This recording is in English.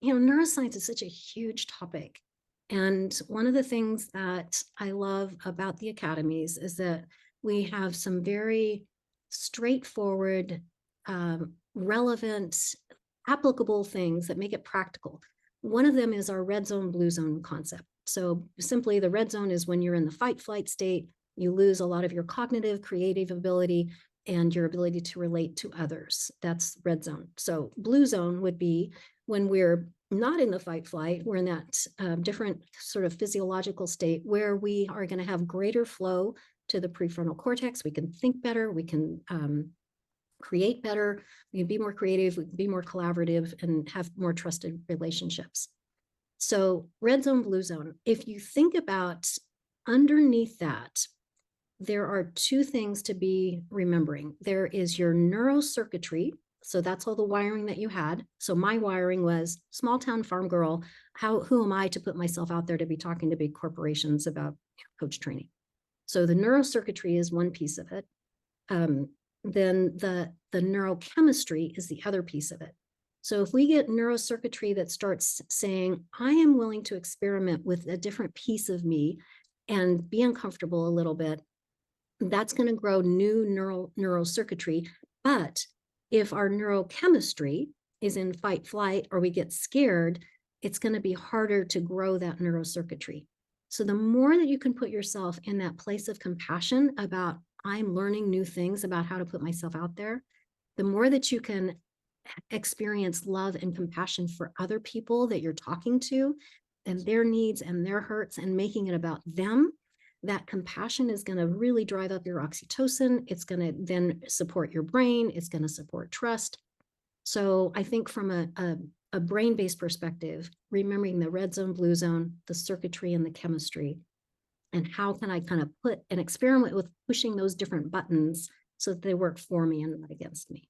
neuroscience is such a huge topic. And one of the things that I love about the academies is that we have some very straightforward, relevant, applicable things that make it practical. One of them is our red zone, blue zone concept. So simply the red zone is when you're in the fight flight state, you lose a lot of your cognitive, creative ability and your ability to relate to others. That's red zone. So blue zone would be when we're not in the fight flight, we're in that different sort of physiological state where we are going to have greater flow to the prefrontal cortex. We can think better, we can create better, we can be more creative, we can be more collaborative, and have more trusted relationships. So red zone, blue zone, if you think about underneath that, there are two things to be remembering. There is your neuro-circuitry. So that's all the wiring that you had. So my wiring was small town farm girl. Who am I to put myself out there to be talking to big corporations about coach training? So the neuro-circuitry is one piece of it. Then the neurochemistry is the other piece of it. So if we get neuro-circuitry that starts saying, I am willing to experiment with a different piece of me and be uncomfortable a little bit, that's going to grow new neurocircuitry. But if our neurochemistry is in fight flight or we get scared, it's going to be harder to grow that neurocircuitry. So the more that you can put yourself in that place of compassion about I'm learning new things about how to put myself out there, the more that you can experience love and compassion for other people that you're talking to and their needs and their hurts and making it about them, that compassion is going to really drive up your oxytocin. It's going to then support your brain. It's going to support trust. So I think from a brain-based perspective, remembering the red zone, blue zone, the circuitry and the chemistry, and how can I kind of put an experiment with pushing those different buttons so that they work for me and not against me.